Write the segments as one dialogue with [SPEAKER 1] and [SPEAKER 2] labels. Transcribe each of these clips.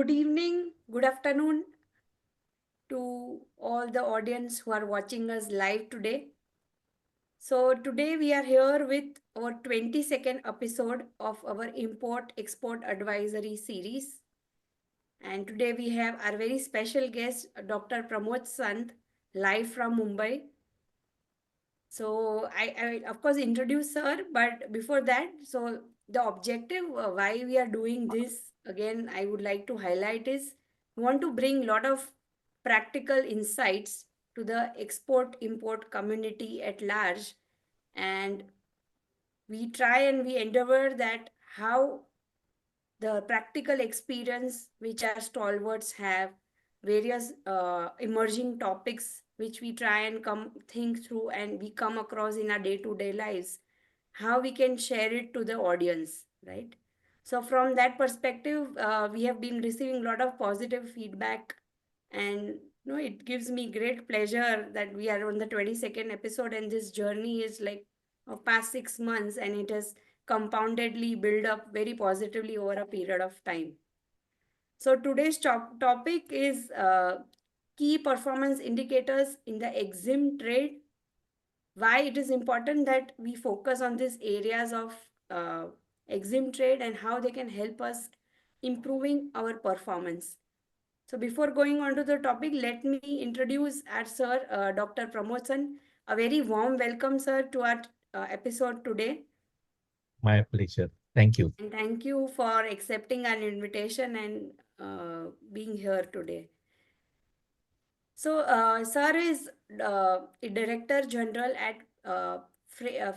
[SPEAKER 1] Good evening, good afternoon to all the audience who are watching us live today. So, today we are here with our 22nd episode of our Import Export Advisory series. And today we have our very special guest, Dr. Pramode Sant, live from Mumbai. So I of course introduce her, but before that, so the objective why we are doing this again, I would like to highlight is we want to bring a lot of practical insights to the export import community at large, and we try and we endeavor that how the practical experience which our stalwarts have, various emerging topics which we try and come think through and we come across in our day-to-day lives, how we can share it to the audience, right? So from that perspective, we have been receiving a lot of positive feedback, and it gives me great pleasure that we are on the 22nd episode, and this journey is like of past 6 months, and it has compoundedly build up very positively over a period of time. So today's topic is key performance indicators in the Exim trade. Why it is important that we focus on these areas of uh, Exim trade and how they can help us improving our performance. So before going on to the topic, let me introduce our sir, Dr. Pramode. A very warm welcome, sir, to our episode today.
[SPEAKER 2] My pleasure. Thank you.
[SPEAKER 1] And thank you for accepting an invitation and being here today. So, sir is a Director General at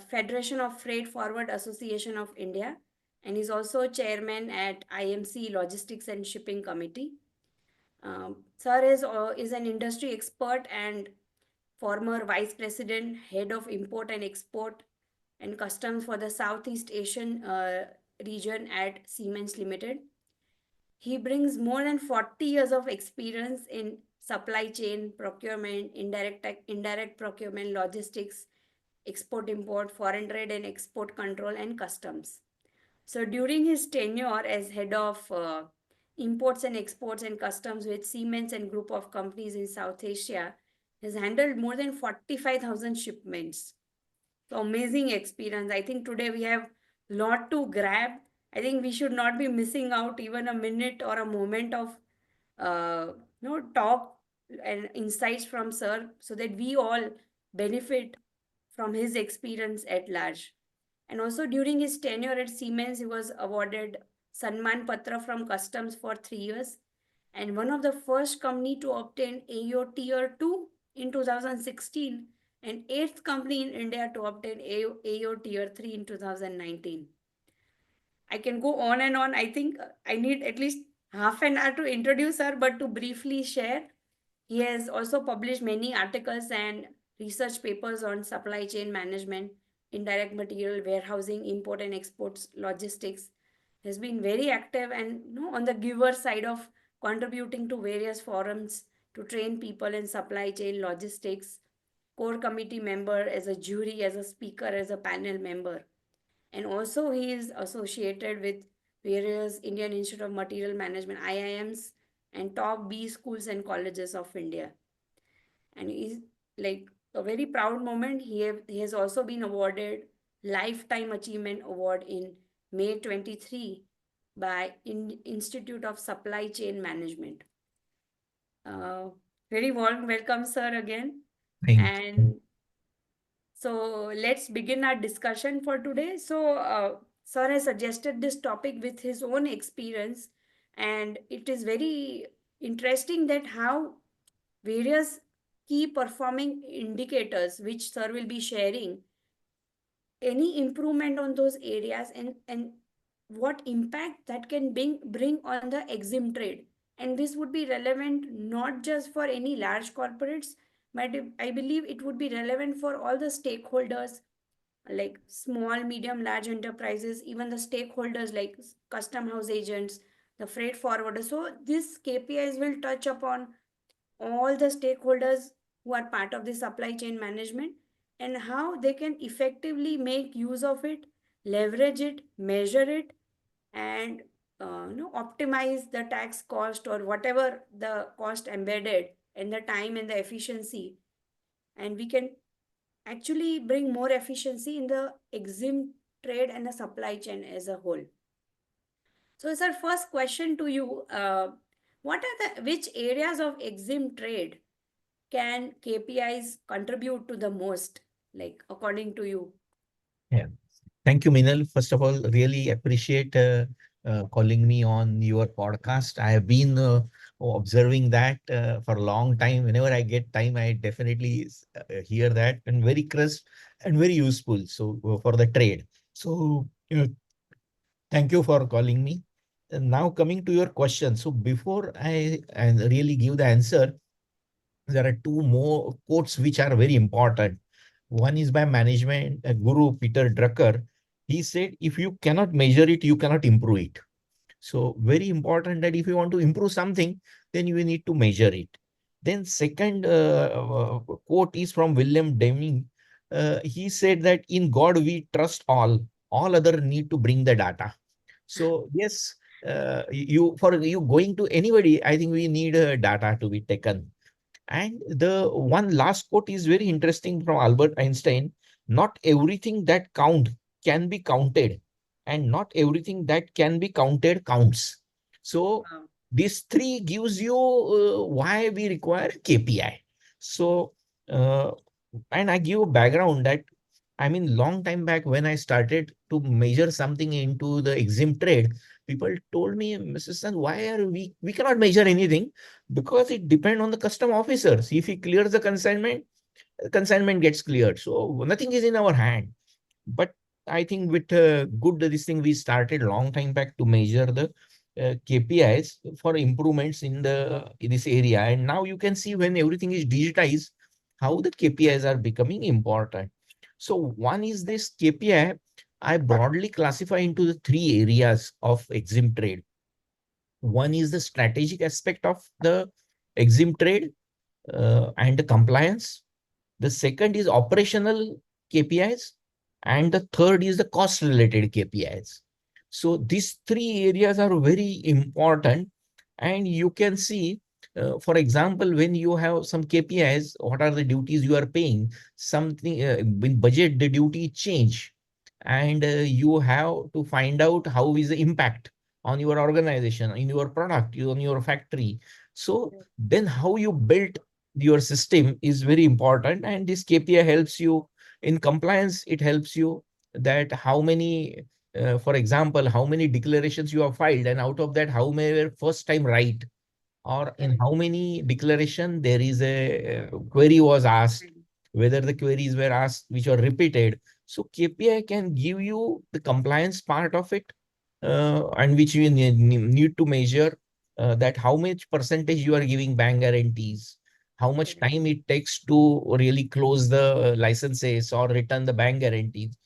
[SPEAKER 1] Federation of Freight Forward Association of India, and is also Chairman at IMC Logistics and Shipping Committee. Sir is an industry expert and former Vice President, Head of Import and Export and Customs for the Southeast Asian region at Siemens Limited. He brings more than 40 years of experience in supply chain, procurement, indirect procurement, logistics, export import, foreign trade and export control and customs. So during his tenure as head of imports and exports and customs with Siemens and group of companies in South Asia, has handled more than 45,000 shipments. So amazing experience. I think today we have lot to grab. I think we should not be missing out even a minute or a moment of talk and insights from sir, so that we all benefit from his experience at large. And also during his tenure at Siemens, he was awarded Sanman Patra from Customs for 3 years, and one of the first company to obtain AO Tier 2 in 2016, and eighth company in India to obtain AO Tier 3 in 2019. I can go on and on. I think I need at least half an hour to introduce her, but to briefly share, he has also published many articles and research papers on supply chain management, indirect material, warehousing, import and exports, logistics. He has been very active and on the giver side of contributing to various forums to train people in supply chain logistics, core committee member, as a jury, as a speaker, as a panel member. And also he is associated with various Indian Institute of Material Management, IIMs, and top B schools and colleges of India. And he's like a very proud moment. He has also been awarded Lifetime Achievement Award in May 23 by Institute of Supply Chain Management. Uh, Very warm welcome, sir, again.
[SPEAKER 2] Thank you.
[SPEAKER 1] And so let's begin our discussion for today. So, sir has suggested this topic with his own experience, and it is very interesting that how various key performing indicators, which sir will be sharing, any improvement on those areas, and what impact that can bring on the Exim trade. And this would be relevant not just for any large corporates, but I believe it would be relevant for all the stakeholders, like small, medium, large enterprises, even the stakeholders like custom house agents, the freight forwarders. So these KPIs will touch upon all the stakeholders who are part of the supply chain management, and how they can effectively make use of it, leverage it, measure it, and optimize the tax cost or whatever the cost embedded and the time and the efficiency, and we can actually bring more efficiency in the exim trade and the supply chain as a whole. So, sir, first question to you: what are the which areas of exim trade can KPIs contribute to the most, like according to you?
[SPEAKER 2] Yeah. Thank you, Minal. First of all, really appreciate calling me on your podcast. I have been observing that for a long time. Whenever I get time, I definitely hear that, and very crisp and very useful. So for the trade. So thank you for calling me. And now coming to your question. So before I really give the answer, there are two more quotes which are very important. One is by management guru Peter Drucker. He said, if you cannot measure it, you cannot improve it. So very important that if you want to improve something, then you need to measure it. Then second quote is from William Deming. He said that in God we trust all other need to bring the data. So yes, you for you going to anybody, I think we need data to be taken. And the one last quote is very interesting from Albert Einstein. Not everything that count can be counted, and not everything that can be counted counts. So
[SPEAKER 1] Wow.
[SPEAKER 2] this three gives you why we require KPI. So and I give a background that I mean, long time back when I started to measure something into the Exim trade, people told me, Mrs. San, why are we cannot measure anything because it depends on the custom officers. If he clears the consignment gets cleared. So nothing is in our hand. But I think with good this thing we started long time back to measure the KPIs for improvements in this area. And now you can see when everything is digitized, how the KPIs are becoming important. So one is this KPI. I broadly classify into the three areas of Exim trade. One is the strategic aspect of the Exim trade and the compliance. The second is operational KPIs. And the third is the cost related KPIs. So these three areas are very important. And you can see, for example, when you have some KPIs, what are the duties you are paying? Something in budget, the duty change. And you have to find out how is the impact on your organization, in your product, on your factory. So then how you build your system is very important, and this KPI helps you in compliance. It helps you that how many for example, how many declarations you have filed, and out of that how many were first time right, or in
[SPEAKER 1] Right.
[SPEAKER 2] how many declaration there is a query was asked, whether the queries were asked which are repeated. So KPI can give you the compliance part of it, and which you need to measure that how much percentage you are giving bank guarantees, how much
[SPEAKER 1] Correct.
[SPEAKER 2] time it takes to really close the licenses or return the bank guarantees.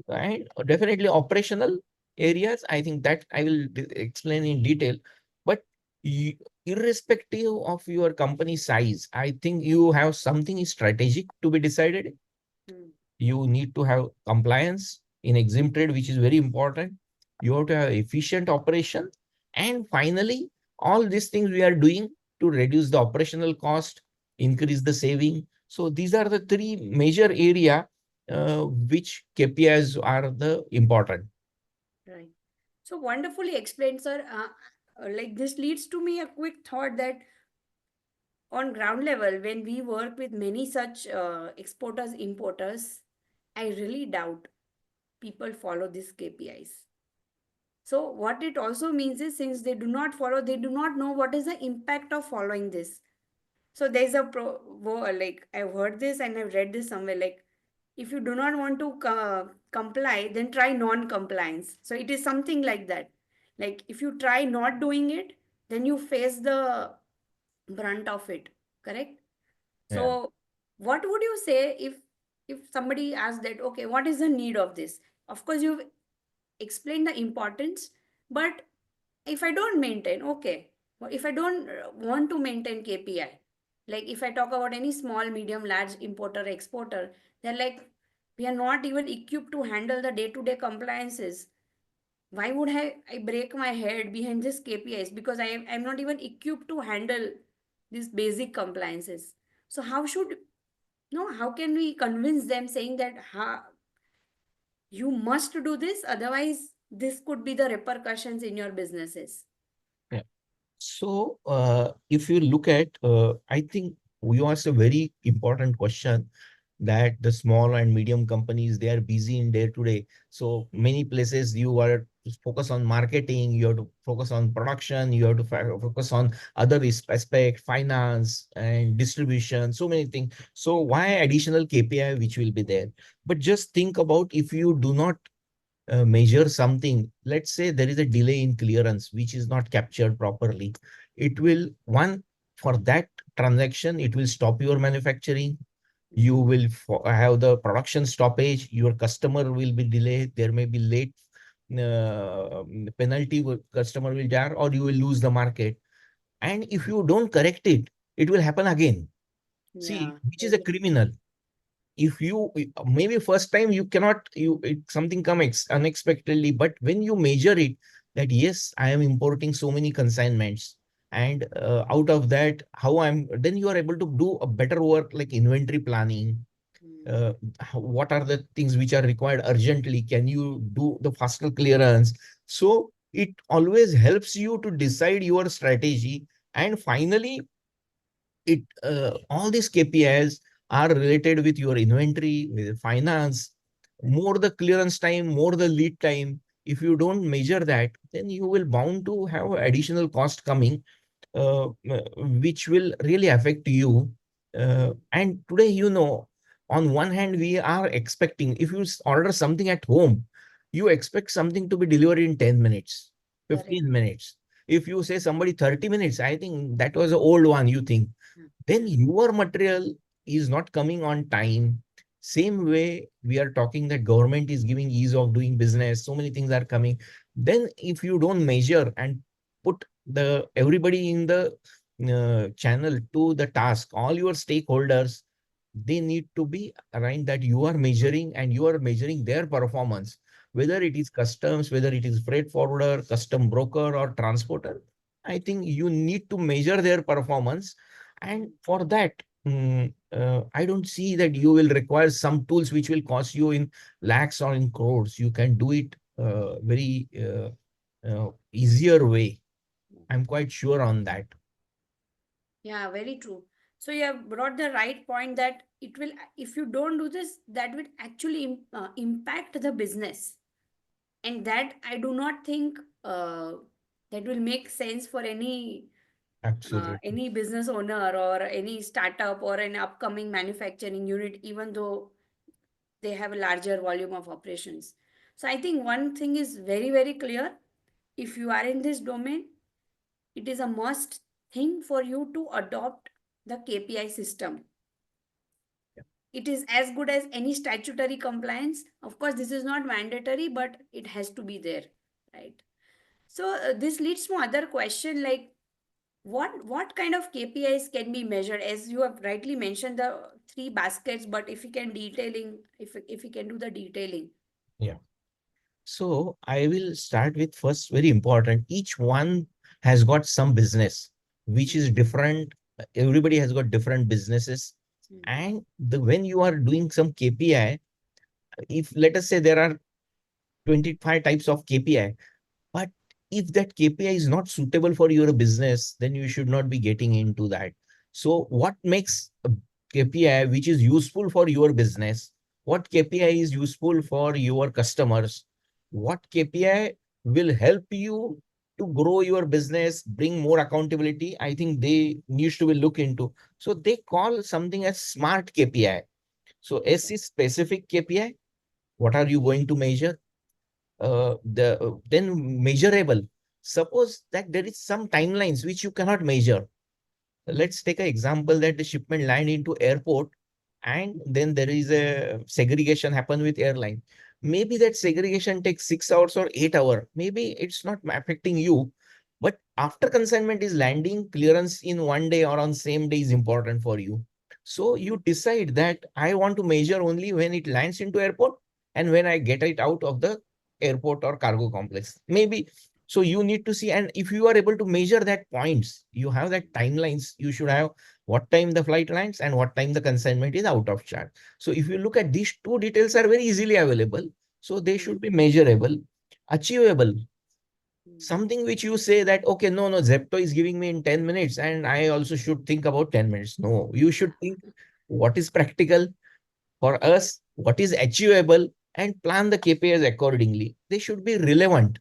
[SPEAKER 2] And definitely operational areas, I think that I will explain in detail. But irrespective of your company size, I think you have something strategic to be decided.
[SPEAKER 1] Hmm.
[SPEAKER 2] You need to have compliance in Exim trade, which is very important. You have to have efficient operation. And finally, all these things we are doing to reduce the operational cost, increase the saving. So these are the three major area which KPIs are the important.
[SPEAKER 1] Right. So wonderfully explained, sir. Like this leads to me a quick thought that on ground level, when we work with many such exporters, importers, I really doubt people follow these KPIs. So what it also means is since they do not follow, they do not know what is the impact of following this. So there's a like I've heard this and I've read this somewhere, like if you do not want to comply, then try non-compliance. So it is something like that. Like if you try not doing it, then you face the brunt of it. Correct?
[SPEAKER 2] Yeah.
[SPEAKER 1] So what would you say if somebody asks that, okay, what is the need of this? Of course, you've explained the importance, but if I don't maintain, okay, if I don't want to maintain KPI, like if I talk about any small, medium, large importer, exporter, they're like, we are not even equipped to handle the day to day compliances. Why would I break my head behind this KPIs? Because I'm not even equipped to handle these basic compliances. So how should, no, how can we convince them saying that you must do this, otherwise this could be the repercussions in your businesses?
[SPEAKER 2] Yeah. So, if you look at, I think you asked a very important question, that the small and medium companies, they are busy in day to day. So many places you are focus on marketing, you have to focus on production, you have to focus on other aspect, finance and distribution, so many things. So why additional KPI which will be there? But just think about, if you do not measure something, let's say there is a delay in clearance which is not captured properly, it will, one, for that transaction, it will stop your manufacturing, you will have the production stoppage, your customer will be delayed, there may be late penalty, customer will jar, or you will lose the market. And if you don't correct it, it will happen again. See,
[SPEAKER 1] Yeah,
[SPEAKER 2] which is a
[SPEAKER 1] very.
[SPEAKER 2] criminal. If you, maybe first time you cannot, something comes unexpectedly, but when you measure it, that yes, I am importing so many consignments, and out of that, how I'm, then you are able to do a better work like inventory planning.
[SPEAKER 1] Mm,
[SPEAKER 2] uh, what are the things which are required urgently, can you do the faster clearance? So it always helps you to decide your strategy. And finally, it all these KPIs are related with your inventory, with finance. More the clearance time, more the lead time. If you don't measure that, then you will bound to have additional cost coming, which will really affect you. And today, on one hand, we are expecting, if you order something at home, you expect something to be delivered in 10 minutes,
[SPEAKER 1] correct.
[SPEAKER 2] 15 minutes. If you say somebody 30 minutes, I think that was an old one, you think.
[SPEAKER 1] Yeah.
[SPEAKER 2] Then
[SPEAKER 1] Yeah.
[SPEAKER 2] your material is not coming on time. Same way we are talking that government is giving ease of doing business, so many things are coming. Then if you don't measure and put the everybody in the channel to the task, all your stakeholders, they need to be aligned, that you are measuring and you are measuring their performance, whether it is customs, whether it is freight forwarder, custom broker, or transporter. I think you need to measure their performance. And
[SPEAKER 1] Mm.
[SPEAKER 2] for that, I don't see that you will require some tools which will cost you in lakhs or in crores. You can do it very easier way. I'm quite sure on that.
[SPEAKER 1] Yeah, very true. So you have brought the right point that it will, if you don't do this, that will actually impact the business, and that I do not think that will make sense for
[SPEAKER 2] Absolutely.
[SPEAKER 1] any business owner or any startup or an upcoming manufacturing unit, even though they have a larger volume of operations. So I think one thing is very, very clear. If you are in this domain, it is a must thing for you to adopt the KPI system. It is as good as any statutory compliance. Of course, this is not mandatory, but it has to be there, right? So this leads to other question like what kind of KPIs can be measured? As you have rightly mentioned, the three baskets, but if you can detailing, if you can do the detailing.
[SPEAKER 2] Yeah. So I will start with first, very important. Each one has got some business which is different. Everybody has got different businesses.
[SPEAKER 1] Mm,
[SPEAKER 2] And when you are doing some KPI, if let us say there are 25 types of KPI, but if that KPI is not suitable for your business, then you should not be getting into that. So what makes a KPI which is useful for your business? What KPI is useful for your customers? What KPI will help you to grow your business, bring more accountability? I think they needs to be looked into. So they call something as smart KPI. So S is specific KPI. What are you going to measure? Then measurable. Suppose that there is some timelines which you cannot measure. Let's take an example that the shipment land into airport, and then there is a segregation happen with airline. Maybe that segregation takes 6 hours or 8 hours. Maybe it's not affecting you, but after consignment is landing, clearance in one day or on same day is important for you. So you decide that I want to measure only when it lands into airport and when I get it out of the airport or cargo complex. Maybe so you need to see, and if you are able to measure that points, you have that timelines, you should have what time the flight lands and what time the consignment is out of charge. So if you look at these two details are very easily available, so they should be measurable, achievable. Something which you say that, okay, no, no, Zepto is giving me in 10 minutes and I also should think about 10 minutes. No, you should think what is practical for us, what is achievable, and plan the KPIs accordingly. They should be relevant.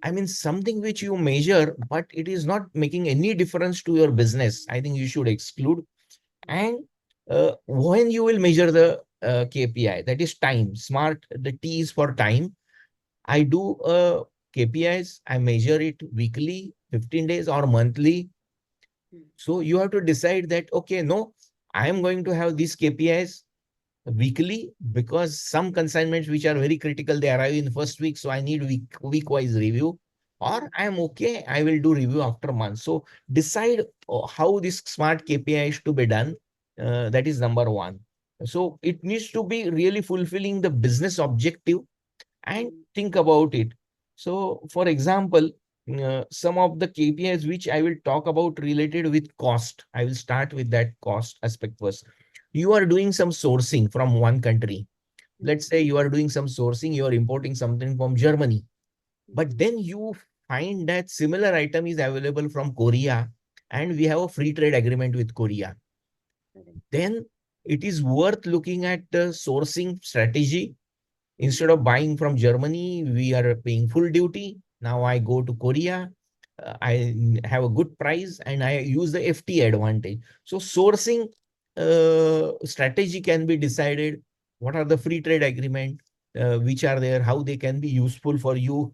[SPEAKER 2] I mean, something which you measure, but it is not making any difference to your business, I think you should exclude. And when you will measure the KPI, that is time, smart, the T is for time. I do KPIs, I measure it weekly, 15 days or monthly. So you have to decide that, okay, no, I am going to have these KPIs weekly because some consignments which are very critical, they arrive in first week. So I need week wise review, or I am okay, I will do review after month. So decide how this smart KPI is to be done. That is number one. So it needs to be really fulfilling the business objective and think about it. So, for example, some of the KPIs which I will talk about related with cost. I will start with that cost aspect first. You are doing some sourcing from one country. Let's say you are doing some sourcing, you are importing something from Germany, but then you find that similar item is available from Korea and we have a free trade agreement with Korea. Then it is worth looking at the sourcing strategy. Instead of buying from Germany, we are paying full duty. Now I go to Korea, I have a good price and I use the FT advantage. So sourcing strategy can be decided. What are the free trade agreement which are there, how they can be useful for you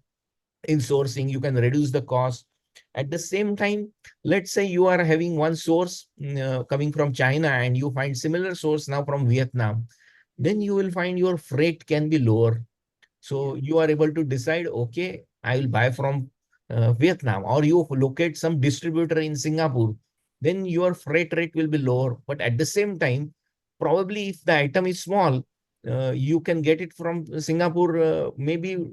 [SPEAKER 2] in sourcing, you can reduce the cost. At the same time, let's say you are having one source coming from China and you find similar source now from Vietnam, then you will find your freight can be lower. So you are able to decide, okay, I will buy from Vietnam, or you locate some distributor in Singapore, then your freight rate will be lower. But at the same time, probably if the item is small, you can get it from Singapore, maybe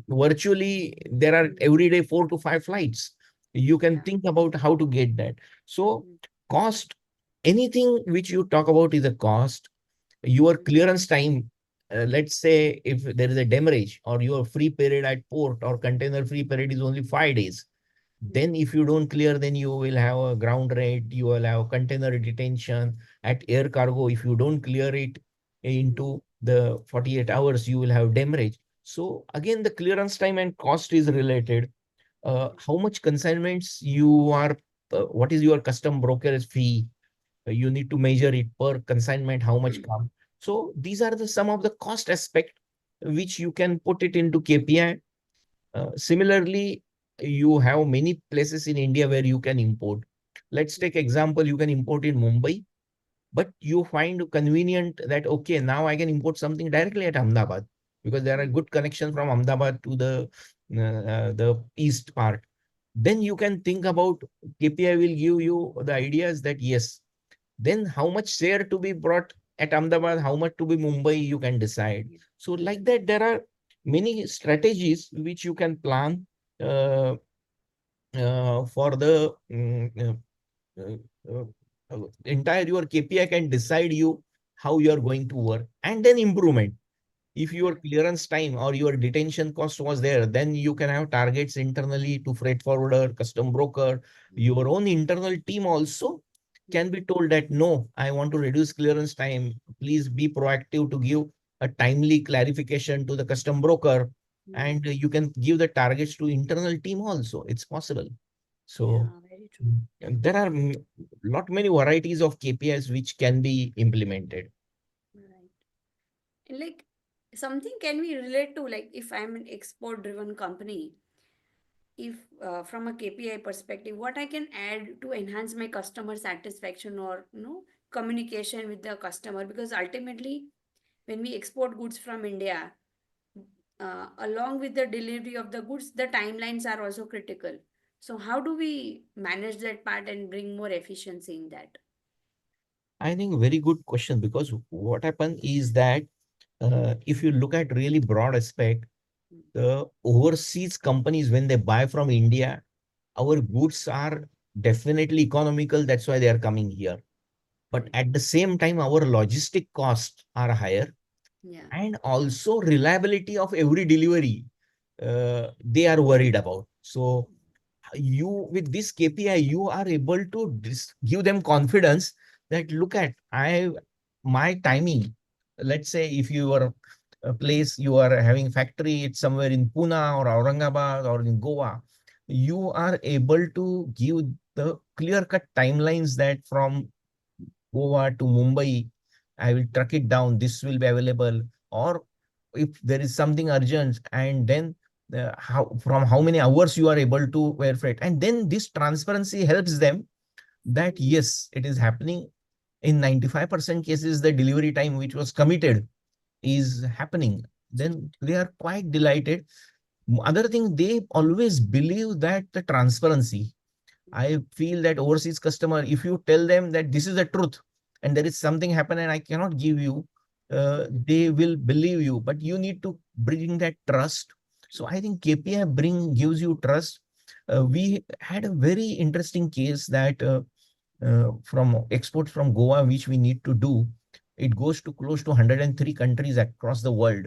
[SPEAKER 2] virtually there are every day 4 to 5 flights. You can think about how to get that. So cost, anything which you talk about is a cost. Your clearance time, let's say if there is a demurrage or your free period at port or container free period is only 5 days, then if you don't clear, then you will have a ground rate, you will have container detention. At air cargo, if you don't clear it into the 48 hours, you will have demurrage. So again, the clearance time and cost is related. How much consignments you are, what is your custom broker's fee? You need to measure it per consignment, how much come. So these are the some of the cost aspect which you can put it into KPI. Similarly, you have many places in India where you can import. Let's take example, you can import in Mumbai, but you find convenient that, okay, now I can import something directly at Ahmedabad because there are good connections from Ahmedabad to the east part. Then you can think about KPI will give you the ideas that yes, then how much share to be brought at Ahmedabad, how much to be Mumbai, you can decide. So like that, there are many strategies which you can plan uh, for the uh, uh, entire your KPI can decide you how you are going to work, and then improvement. If your clearance time or your detention cost was there, then you can have targets internally to freight forwarder, custom broker. Your own internal team also can be told that, no, I want to reduce clearance time. Please be proactive to give a timely clarification to the custom broker. And you can give the targets to internal team also. It's possible. So
[SPEAKER 1] Yeah, very true.
[SPEAKER 2] there are lot many varieties of KPIs which can be implemented.
[SPEAKER 1] Right. And like something can we relate to, like if I'm an export driven company, if from a KPI perspective, what I can add to enhance my customer satisfaction or communication with the customer, because ultimately when we export goods from India, along with the delivery of the goods, the timelines are also critical. So how do we manage that part and bring more efficiency in that?
[SPEAKER 2] I think very good question, because what happened is that if you look at really broad aspect,
[SPEAKER 1] mm,
[SPEAKER 2] The overseas companies, when they buy from India, our goods are definitely economical. That's why they are coming here. But
[SPEAKER 1] right.
[SPEAKER 2] at the same time, our logistic costs are higher,
[SPEAKER 1] Yeah.
[SPEAKER 2] and also reliability of every delivery they are worried about. So you, with this KPI, you are able to give them confidence that look at my timing. Let's say if you are a place, you are having factory, it's somewhere in Pune or Aurangabad or in Goa, you are able to give the clear cut timelines that from Goa to Mumbai, I will truck it down. This will be available. Or if there is something urgent, and then how from how many hours you are able to wear freight, and then this transparency helps them that yes, it is happening. In 95% cases, the delivery time which was committed is happening. Then they are quite delighted. Other thing, they always believe that the transparency. I feel that overseas customer, if you tell them that this is the truth and there is something happen and I cannot give you, they will believe you. But you need to bring that trust. So I think KPI gives you trust. We had a very interesting case that from exports from Goa, which we need to do. It goes to close to 103 countries across the world,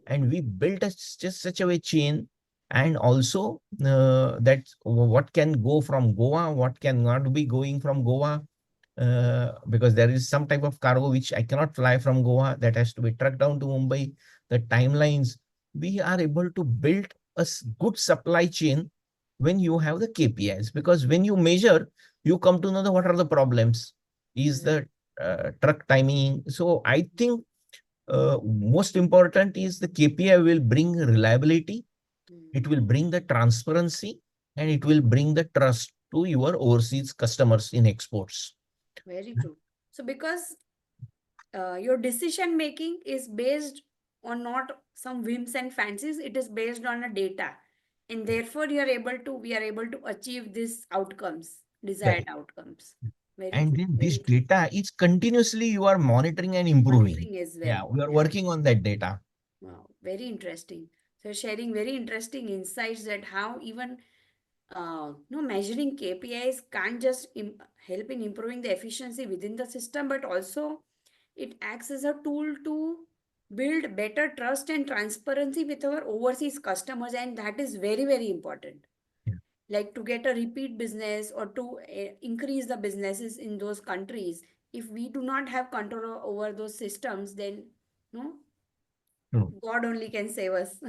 [SPEAKER 2] and we built just such a way chain, and also that what can go from Goa, what cannot be going from Goa, because there is some type of cargo which I cannot fly from Goa, that has to be trucked down to Mumbai. The timelines, we are able to build a good supply chain when you have the KPIs, because when you measure, you come to know the what are the problems. Is
[SPEAKER 1] Right.
[SPEAKER 2] the truck timing? So I think most important is the KPI will bring reliability,
[SPEAKER 1] Mm,
[SPEAKER 2] it will bring the transparency, and it will bring the trust to your overseas customers in exports.
[SPEAKER 1] very true. So, because your decision making is based on not some whims and fancies, it is based on a data, and therefore we are able to achieve these outcomes, desired
[SPEAKER 2] Correct.
[SPEAKER 1] outcomes. Very
[SPEAKER 2] And
[SPEAKER 1] true,
[SPEAKER 2] then this
[SPEAKER 1] very true.
[SPEAKER 2] data is continuously you are monitoring and improving.
[SPEAKER 1] Monitoring as well.
[SPEAKER 2] Yeah, we are
[SPEAKER 1] Yeah.
[SPEAKER 2] working on that data.
[SPEAKER 1] Wow, very interesting. So sharing very interesting insights that how even no measuring KPIs can't just help in improving the efficiency within the system, but also it acts as a tool to build better trust and transparency with our overseas customers, and that is very very important.
[SPEAKER 2] Yeah,
[SPEAKER 1] Like to get a repeat business or to increase the businesses in those countries, if we do not have control over those systems, then no,
[SPEAKER 2] true.
[SPEAKER 1] God only can save us.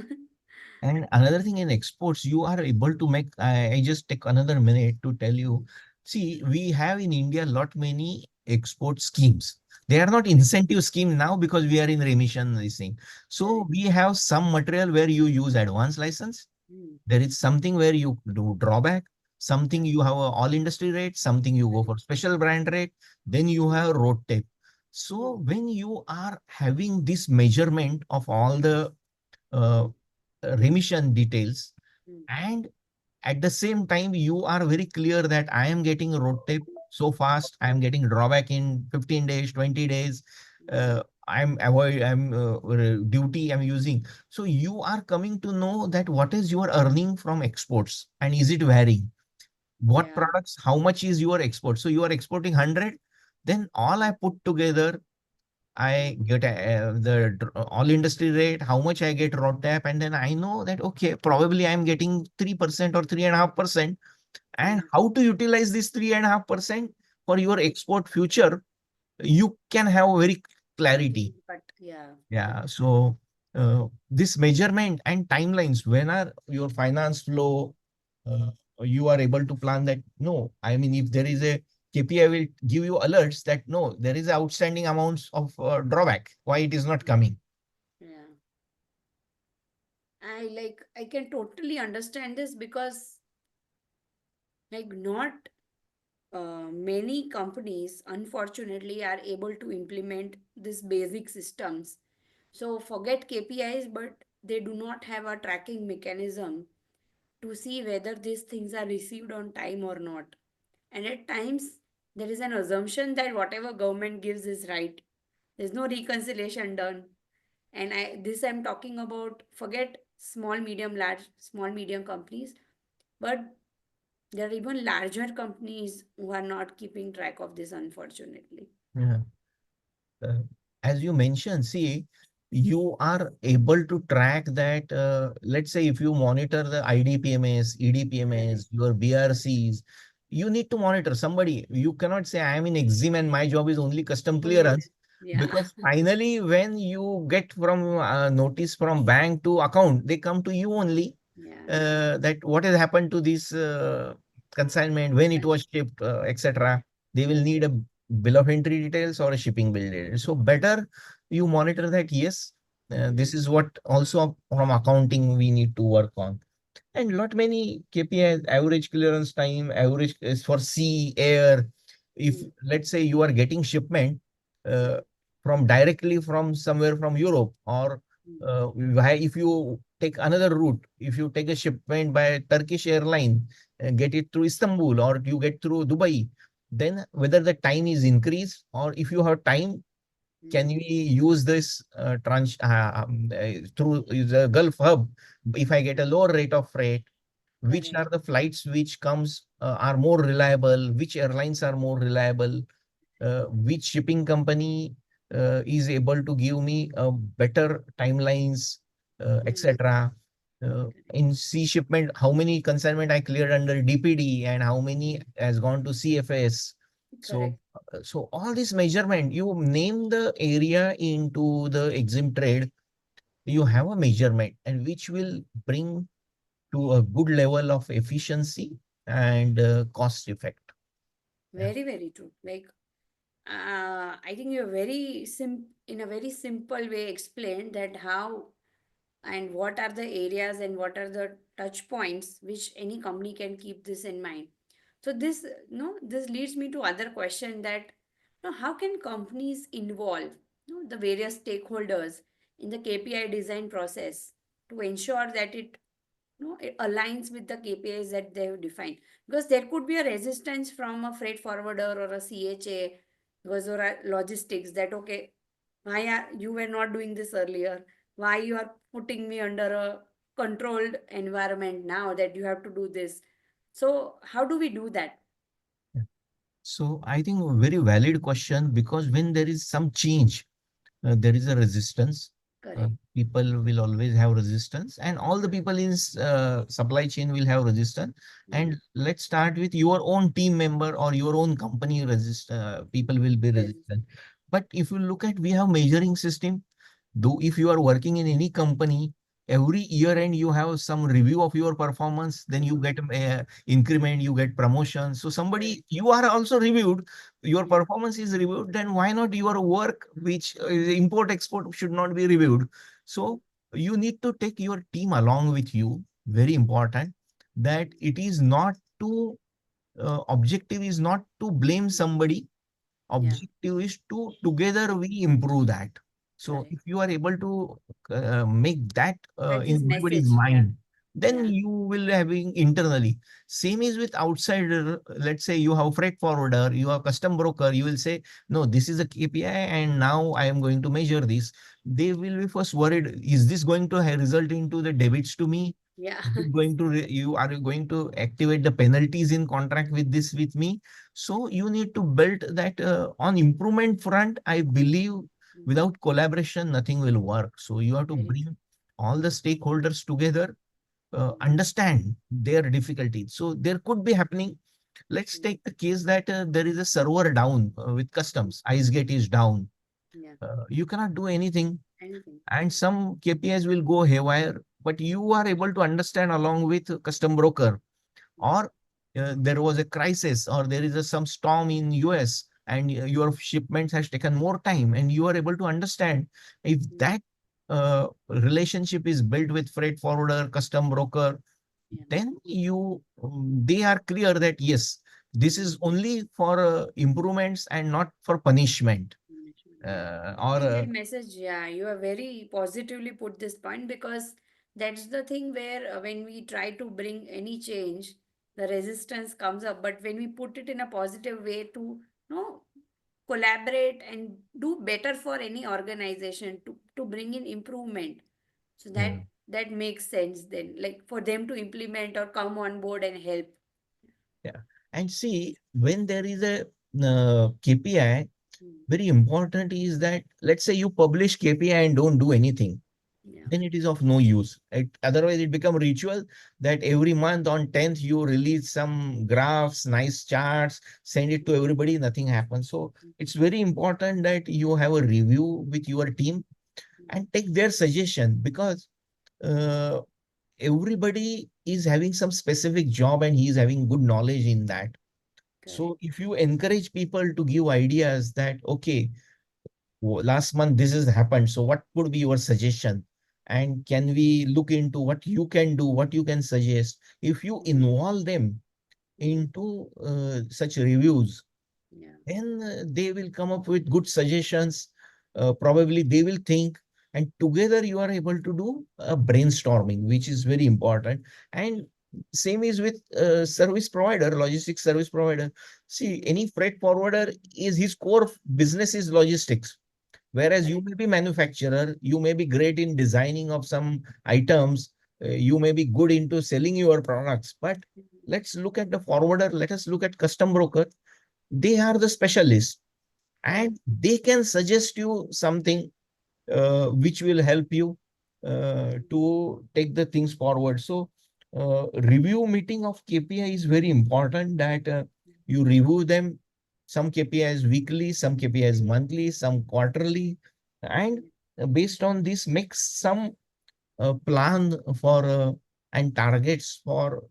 [SPEAKER 2] And another thing in exports, you are able to make, I just take another minute to tell you. See, we have in India lot many export schemes. They are not incentive scheme now because we are in remission, this thing. So
[SPEAKER 1] Correct.
[SPEAKER 2] we have some material where you use advance license.
[SPEAKER 1] Mm,
[SPEAKER 2] There is something where you do drawback,
[SPEAKER 1] yeah.
[SPEAKER 2] something you have a all industry rate, something you go
[SPEAKER 1] Correct.
[SPEAKER 2] for special brand rate, then you have road tape.
[SPEAKER 1] Mm,
[SPEAKER 2] So when you are having this measurement of all the uh, remission details,
[SPEAKER 1] mm,
[SPEAKER 2] and at the same time you are very clear that I am getting road tape so fast, I am getting drawback in 15 days, 20 days,
[SPEAKER 1] mm,
[SPEAKER 2] I'm duty I'm using. So you are coming to know that what is your earning from exports and is it varying, what
[SPEAKER 1] yeah.
[SPEAKER 2] products, how much is your export. So you are exporting 100, then all I put together,
[SPEAKER 1] Mm,
[SPEAKER 2] I get the all industry rate, how much I get road tap, and then I know that okay, probably I'm getting 3% or 3.5%, and
[SPEAKER 1] mm,
[SPEAKER 2] how to utilize this 3.5% for your export future. You can have very clarity.
[SPEAKER 1] but yeah.
[SPEAKER 2] Yeah. So this measurement and timelines, when are your finance flow, uh, you are able to plan that. No, I mean, if there is a KPI will give you alerts that no, there is outstanding amounts of drawback. Why it is not coming?
[SPEAKER 1] Yeah. I can totally understand this because like not many companies unfortunately are able to implement these basic systems. So forget KPIs, but they do not have a tracking mechanism to see whether these things are received on time or not. And at times there is an assumption that whatever government gives is right. There's no reconciliation done. And I'm talking about forget small, medium, large, small, medium companies, but there are even larger companies who are not keeping track of this, unfortunately.
[SPEAKER 2] Yeah. uh, as you mentioned, see, you are able to track that. Let's say if you monitor the IDPMS,
[SPEAKER 1] Correct.
[SPEAKER 2] EDPMS, your BRCs, you need to monitor somebody. You cannot say I am in Exim and my job is only custom
[SPEAKER 1] Only this.
[SPEAKER 2] clearance,
[SPEAKER 1] Yeah.
[SPEAKER 2] because finally when you get from notice from bank to account, they come to you only,
[SPEAKER 1] Yeah.
[SPEAKER 2] that what has happened to this consignment, when it was shipped, etc. They will need a bill of entry details or a shipping bill details. So better you monitor that. Yes,
[SPEAKER 1] Mm-hmm.
[SPEAKER 2] this is what also from accounting we need to work on. And lot many KPIs, average clearance time, average is for sea, air. If let's say you are getting shipment uh, from directly from somewhere from Europe, or if you take another route, if you take a shipment by Turkish airline, get it through Istanbul or you get through Dubai, then whether the time is increased, or if you have time, can we use this through the Gulf hub? If I get a lower rate of freight, which
[SPEAKER 1] Correct.
[SPEAKER 2] are the flights which comes are more reliable, which airlines are more reliable, which shipping company is able to give me better timelines,
[SPEAKER 1] Mm.
[SPEAKER 2] etc.
[SPEAKER 1] Correct.
[SPEAKER 2] In sea shipment, how many consignment I cleared under DPD and how many has gone to CFS. So,
[SPEAKER 1] Correct.
[SPEAKER 2] so all this measurement, you name the area into the Exim trade, you
[SPEAKER 1] Mm.
[SPEAKER 2] have a measurement and which will bring to a good level of efficiency and cost effect. Yeah.
[SPEAKER 1] Very, very true. Like, I think you're in a very simple way explained that how and what are the areas and what are the touch points which any company can keep this in mind. So this, no, this leads me to other question that, how can companies involve, the various stakeholders in the KPI design process to ensure that it aligns with the KPIs that they have defined. Because there could be a resistance from a freight forwarder or a CHA, because or a logistics, that okay, why are you were not doing this earlier? Why you are putting me under a controlled environment now that you have to do this? So how do we do that?
[SPEAKER 2] Yeah. So I think a very valid question, because when there is some change, there is a resistance.
[SPEAKER 1] Correct.
[SPEAKER 2] People will always have resistance, and all the people in supply chain will have resistance.
[SPEAKER 1] Mm.
[SPEAKER 2] And let's start with your own team member or your own company resist. People will be
[SPEAKER 1] Resist.
[SPEAKER 2] resistant. But if you look at, we have measuring system. Though if you are working in any company, every year end you have some review of your performance, then you get increment, you get promotion. So
[SPEAKER 1] Correct.
[SPEAKER 2] somebody, you are also reviewed, your
[SPEAKER 1] Yeah.
[SPEAKER 2] performance is reviewed, then why not your work, which import export, should not be reviewed? So you need to take your team along with you. Very important that it is not to objective is not to blame somebody.
[SPEAKER 1] Yeah.
[SPEAKER 2] Objective is to together we improve that. So
[SPEAKER 1] Correct.
[SPEAKER 2] if you are able to make that
[SPEAKER 1] That
[SPEAKER 2] in
[SPEAKER 1] this
[SPEAKER 2] everybody's
[SPEAKER 1] message. Yeah.
[SPEAKER 2] mind, then
[SPEAKER 1] Yeah.
[SPEAKER 2] you will having internally. Same is with outsider. Let's say you have freight forwarder, you have custom broker, you will say, no, this is a KPI and now I am going to measure this. They will be first worried, is this going to result into the debits to me?
[SPEAKER 1] Yeah.
[SPEAKER 2] Is it going to you are going to activate the penalties in contract with this with me? So you need to build that on improvement front. I believe without collaboration, nothing will work. So you have to
[SPEAKER 1] Very
[SPEAKER 2] bring all the stakeholders together, understand their difficulties. So there could be happening. Let's
[SPEAKER 1] true.
[SPEAKER 2] take the case that there is a server down with customs. IceGate is down.
[SPEAKER 1] Yeah.
[SPEAKER 2] You cannot do anything,
[SPEAKER 1] Anything.
[SPEAKER 2] and some KPIs will go haywire. But you are able to understand along with custom broker,
[SPEAKER 1] Mm.
[SPEAKER 2] or there was a crisis, or there is some storm in US and your shipments has taken more time, and you are able to understand. If
[SPEAKER 1] Mm.
[SPEAKER 2] that relationship is built with freight forwarder, custom broker,
[SPEAKER 1] Yeah.
[SPEAKER 2] then they are clear that yes, this
[SPEAKER 1] Mm.
[SPEAKER 2] is only for improvements and not for punishment.
[SPEAKER 1] Management, yeah.
[SPEAKER 2] Or
[SPEAKER 1] Like that message, yeah, you have very positively put this point, because that's the thing where when we try to bring any change, the resistance comes up. But when we put it in a positive way to, collaborate and do better for any organization to bring in improvement, so that
[SPEAKER 2] yeah.
[SPEAKER 1] that makes sense then, like for them to implement or come on board and help.
[SPEAKER 2] Yeah. And see, when there is a KPI,
[SPEAKER 1] Mm.
[SPEAKER 2] very important is that, let's say you publish KPI and don't do anything,
[SPEAKER 1] Yeah.
[SPEAKER 2] then it is of no use. Otherwise, it become ritual that every month on 10th you release some graphs, nice charts, send it to everybody, nothing happens. So it's very important that you have a review with your team and take their suggestion, because uh, everybody is having some specific job and he is having good knowledge in that.
[SPEAKER 1] Correct.
[SPEAKER 2] So if you encourage people to give ideas that, okay, last month this has happened, so what would be your suggestion? And can we look into what you can do, what you can suggest? If you involve them
[SPEAKER 1] Mm.
[SPEAKER 2] into such reviews,
[SPEAKER 1] Yeah.
[SPEAKER 2] then they will come up with good suggestions. Probably they will think, and together you are able to do a brainstorming, which is very important. And same is with service provider, logistics service provider. See, any freight forwarder is his core business is logistics. Whereas you
[SPEAKER 1] Correct.
[SPEAKER 2] may be manufacturer, you may be great in designing of some items, you may be good into selling your products. But let's look at the forwarder. Let us look at custom broker. They are the specialists,
[SPEAKER 1] Correct.
[SPEAKER 2] and they can suggest you something which will help you to take the things forward. So review meeting of KPI is very important, that you review them. Some KPIs weekly, some KPIs monthly, some quarterly, and based on this make some plan for and targets for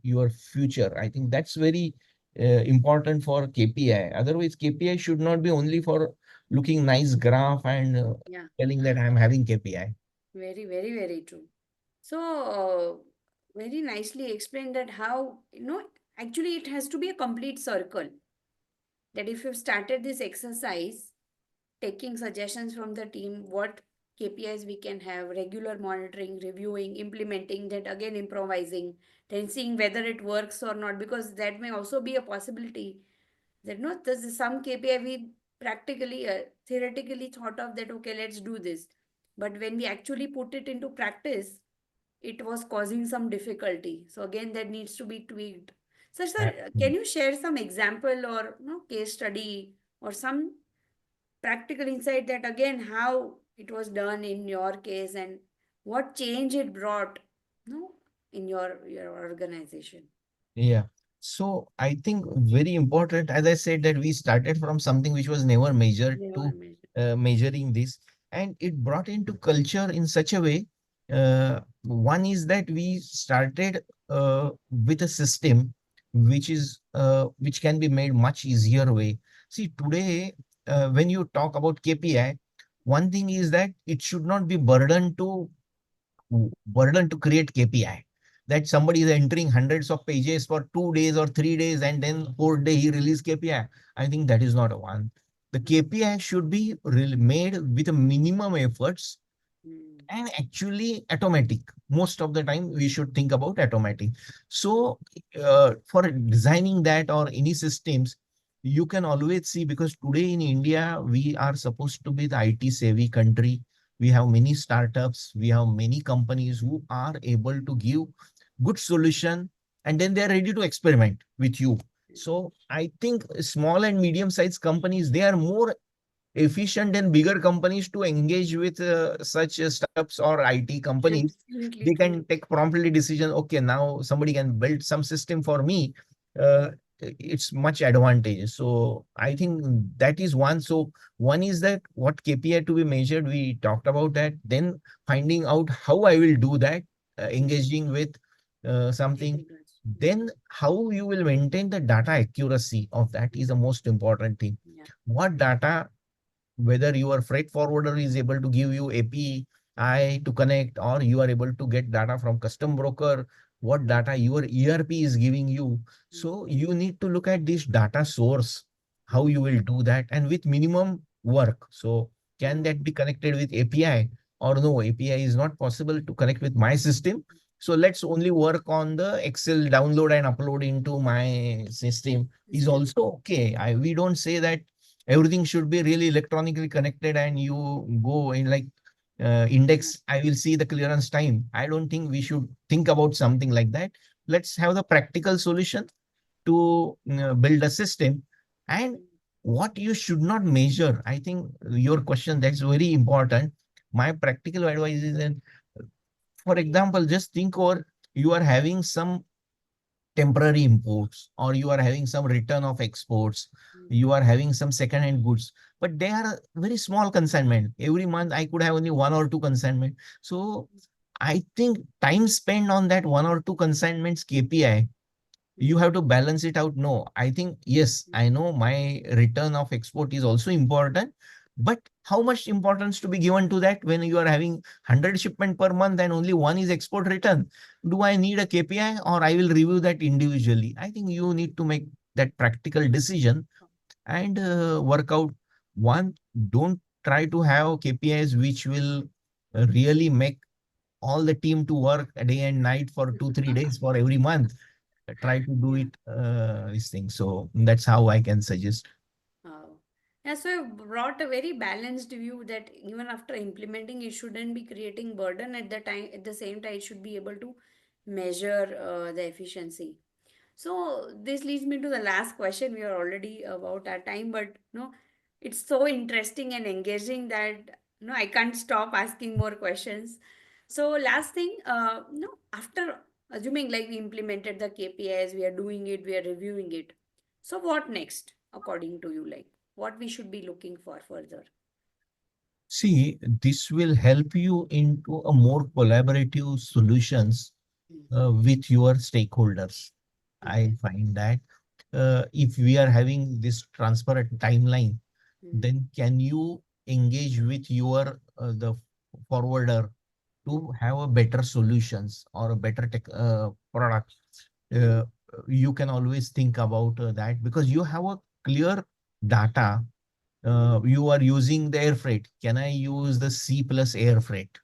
[SPEAKER 2] your future. I think that's very important for KPI. Otherwise, KPI should not be only for looking nice graph and
[SPEAKER 1] Yeah.
[SPEAKER 2] telling that I'm having KPI.
[SPEAKER 1] Very, very, very true. So, very nicely explained that how, actually it has to be a complete circle. That if you've started this exercise, taking suggestions from the team, what KPIs we can have, regular monitoring, reviewing, implementing, that again improvising, then seeing whether it works or not, because that may also be a possibility. That no, there's some KPI we practically, theoretically thought of that, okay, let's do this. But when we actually put it into practice, it was causing some difficulty. So again, that needs to be tweaked. So, sir, can
[SPEAKER 2] Absolutely.
[SPEAKER 1] you share some example or case study or some practical insight that again how it was done in your case and what change it brought, no, in your organization?
[SPEAKER 2] Yeah. So I think very important, as I said, that we started from something which was never measured
[SPEAKER 1] Never
[SPEAKER 2] to
[SPEAKER 1] measure.
[SPEAKER 2] measuring this, and it brought into culture in such a way. One is that we started with a system which can be made much easier way. See, today when you talk about KPI, one thing is that it should not be burden to create KPI. That somebody is entering hundreds of pages for 2 days or 3 days, and then fourth day he release KPI. I think that is not a one. The KPI should be made with a minimum efforts
[SPEAKER 1] Mm.
[SPEAKER 2] and actually automatic. Most of the time we should think about automatic.
[SPEAKER 1] Mm.
[SPEAKER 2] So for designing that or any systems, you can always see, because today in India we are supposed to be the IT savvy country. We have many startups, we have many companies who are able to give good solution, and then they are ready to experiment with you. So I think small and medium sized companies, they are more efficient and bigger companies to engage with such startups or IT companies.
[SPEAKER 1] Absolutely
[SPEAKER 2] They
[SPEAKER 1] true.
[SPEAKER 2] can take promptly decision. Okay, now somebody can build some system for me. Uh, it's much advantage. So I think that is one. So one is that what KPI to be measured. We talked about that. Then finding out how I will do that, engaging with something.
[SPEAKER 1] Stakeholders.
[SPEAKER 2] Then how you will maintain the data accuracy of that is the most important thing.
[SPEAKER 1] Yeah.
[SPEAKER 2] What data, whether your freight forwarder is able to give you API to connect, or you are able to get data from custom broker, what data your ERP is giving you. So you need to look at this data source, how
[SPEAKER 1] Mm.
[SPEAKER 2] you will do that, and with minimum work. So can
[SPEAKER 1] Yeah.
[SPEAKER 2] that be connected with API, or no, API is not possible to connect with my system. So let's only work on the Excel download and upload into my system is
[SPEAKER 1] System.
[SPEAKER 2] also okay. We don't say that everything should be really electronically connected and you go in like index, I will see the clearance time. I don't think we should think about something like that. Let's have the practical solution to build a system. And what you should not measure, I think your question, that's very important. My practical advice is that, for example, just think, or you are having some temporary imports, or you are having some return of exports, you are having some second hand goods, but they are a very small consignment. Every month I could have only one or two consignment. So I think time spent on that one or two consignments KPI, you have to balance it out. No, I think, yes, I know my return of export is also important, but how much importance to be given to that when you are having 100 shipment per month and only one is export return? Do I need a KPI, or I will review that individually? I think you need to make that practical decision and work out. One, don't try to have KPIs which will really make all the team to work a day and night for 2 3 days for every month. Try to do
[SPEAKER 1] Yeah.
[SPEAKER 2] it this thing. So that's how I can suggest.
[SPEAKER 1] Oh. Yeah, so you brought a very balanced view that even after implementing, you shouldn't be creating burden at the time. At the same time, it should be able to measure the efficiency. So this leads me to the last question. We are already about our time, but no, it's so interesting and engaging that no, I can't stop asking more questions. So last thing, no, after assuming like we implemented the KPIs, we are doing it, we are reviewing it. So what next, according to you? Like what we should be looking for further?
[SPEAKER 2] See, this will help you into a more collaborative solutions
[SPEAKER 1] Mm.
[SPEAKER 2] with your stakeholders. I
[SPEAKER 1] Okay.
[SPEAKER 2] find that if we are having this transparent timeline,
[SPEAKER 1] Mm.
[SPEAKER 2] then can you engage with your the forwarder
[SPEAKER 1] Mm.
[SPEAKER 2] to have a better solutions or a better tech product?
[SPEAKER 1] Mm.
[SPEAKER 2] Uh, you can always think about that, because you have a clear data.
[SPEAKER 1] Mm.
[SPEAKER 2] You are using the air freight. Can I use the C plus air freight?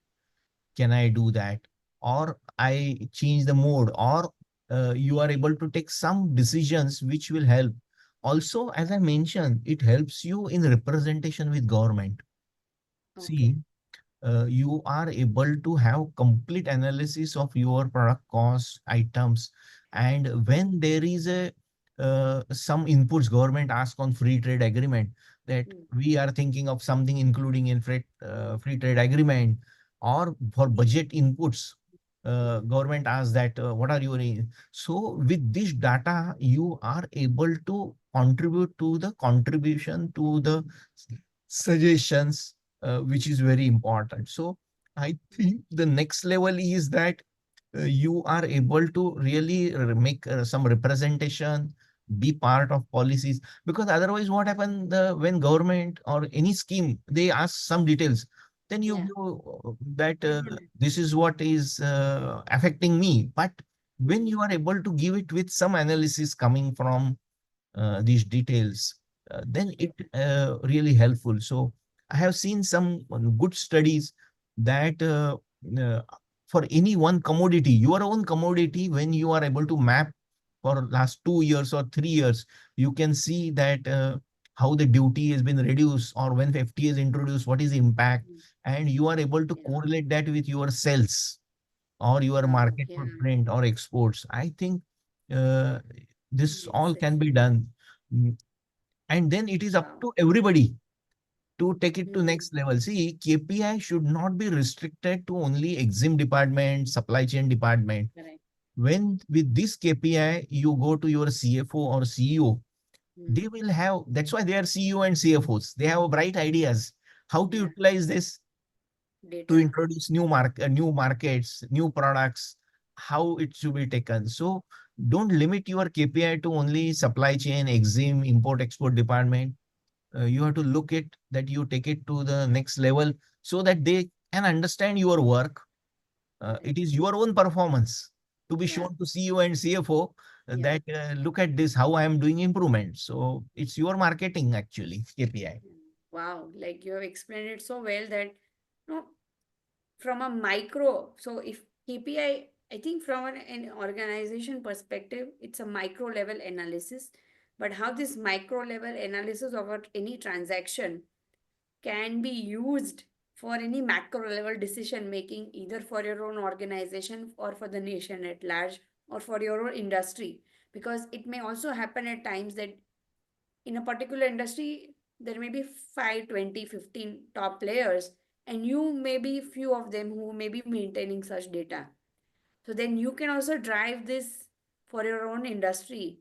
[SPEAKER 2] Can I do that? Or I change the mode, or you are able to take some decisions which will help. Also, as I mentioned, it helps you in representation with government.
[SPEAKER 1] Okay.
[SPEAKER 2] See, you are able to have complete analysis of your product cost items. And when there is a some inputs government ask on free trade agreement, that
[SPEAKER 1] Mm.
[SPEAKER 2] we are thinking of something including in free trade agreement, or for budget inputs,
[SPEAKER 1] Mm.
[SPEAKER 2] government asks that what are your so with this data you are able to contribute to the contribution to the suggestions, which is very important. So I think the next level is that you are able to really make some representation, be part of policies. Because otherwise, what happens when government or any scheme they ask some details, then you
[SPEAKER 1] Yeah.
[SPEAKER 2] go that
[SPEAKER 1] Definitely.
[SPEAKER 2] this is what is affecting me. But when
[SPEAKER 1] Mm.
[SPEAKER 2] you are able to give it with some analysis coming from these details, then it really helpful. So I have seen some good studies that uh, for any one commodity, your own commodity, when you are able to map for last 2 years or 3 years, you can see that how the duty has been reduced, or when FTA is introduced, what is the impact,
[SPEAKER 1] Mm.
[SPEAKER 2] and you are able to
[SPEAKER 1] Yeah.
[SPEAKER 2] correlate that with your sales or your
[SPEAKER 1] Oh,
[SPEAKER 2] market
[SPEAKER 1] yeah.
[SPEAKER 2] footprint or exports. I think uh, this
[SPEAKER 1] Makes
[SPEAKER 2] all can
[SPEAKER 1] sense.
[SPEAKER 2] be done. Mm, and then it is up
[SPEAKER 1] Wow.
[SPEAKER 2] to everybody to take it to
[SPEAKER 1] Mm.
[SPEAKER 2] next level. See, KPI should not be restricted to only Exim department, supply chain department.
[SPEAKER 1] Correct.
[SPEAKER 2] When with this KPI, you go to your CFO or CEO,
[SPEAKER 1] Mm.
[SPEAKER 2] they will have, that's why they are CEO and CFOs. They have bright ideas how to
[SPEAKER 1] Yeah.
[SPEAKER 2] utilize this to
[SPEAKER 1] Data.
[SPEAKER 2] introduce new markets, new products, how it should be taken. So don't limit your KPI to only supply chain, Exim, import export department. You have to look at that you take it to the next level, so that they can understand your work. It
[SPEAKER 1] Correct.
[SPEAKER 2] is your own performance to be
[SPEAKER 1] Yeah.
[SPEAKER 2] shown to CEO and CFO,
[SPEAKER 1] Yeah.
[SPEAKER 2] that look at this, how I am doing improvement. So it's your marketing actually, KPI.
[SPEAKER 1] Yeah. Wow. Like you have explained it so well that no, from a micro, so if KPI, I think from an organization perspective, it's a micro level analysis. But how this micro level analysis of any transaction can be used for any macro level decision making, either for your own organization or for the nation at large or for your own industry. Because it may also happen at times that in a particular industry, there may be 5, 20, 15 top players, and you may be few of them who may be maintaining such data. So then you can also drive this for your own industry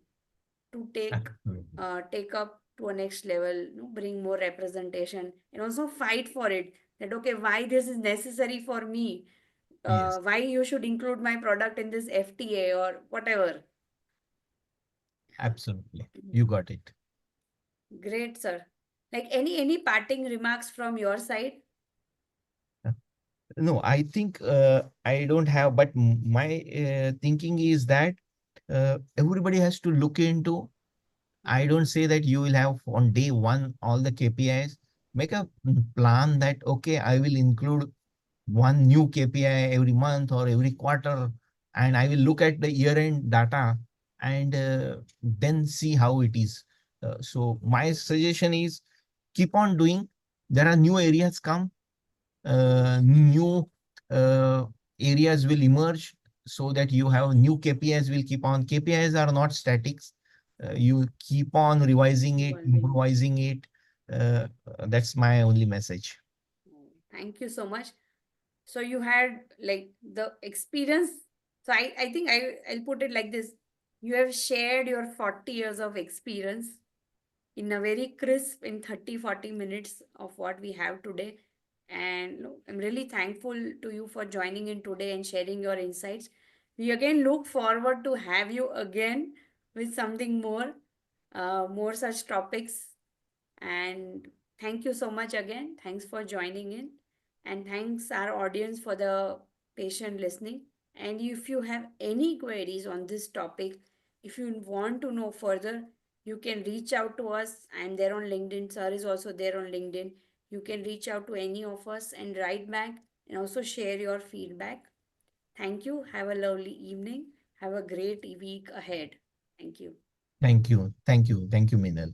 [SPEAKER 1] to
[SPEAKER 2] Absolutely.
[SPEAKER 1] take up to a next level, bring more representation, and also fight for it. That okay, why this is necessary for me?
[SPEAKER 2] Yes,
[SPEAKER 1] Why you should include my product in this FTA or whatever.
[SPEAKER 2] absolutely. You got it.
[SPEAKER 1] Great, sir. Like any parting remarks from your side?
[SPEAKER 2] No, I think I don't have, but my thinking is that everybody has to look into. I don't say that you will have on day one all the KPIs. Make a plan that, okay, I will include one new KPI every month or every quarter, and I will look at the year-end data and then see how it is. So my suggestion is keep on doing. There are new areas come, new uh, areas will emerge so that you have new KPIs will keep on. KPIs are not statics. You keep on revising it,
[SPEAKER 1] Evolving.
[SPEAKER 2] improvising it. Uh, that's my only message.
[SPEAKER 1] Thank you so much. So you had like the experience. So I think I'll put it like this. You have shared your 40 years of experience in a very crisp in 30, 40 minutes of what we have today. And I'm really thankful to you for joining in today and sharing your insights. We again look forward to have you again with something more, more such topics. And thank you so much again. Thanks for joining in. And thanks our audience for the patient listening. And if you have any queries on this topic, if you want to know further, you can reach out to us. I'm there on LinkedIn. Sir is also there on LinkedIn. You can reach out to any of us and write back and also share your feedback. Thank you. Have a lovely evening. Have a great week ahead. Thank you.
[SPEAKER 2] Thank you. Thank you. Thank you, Minal.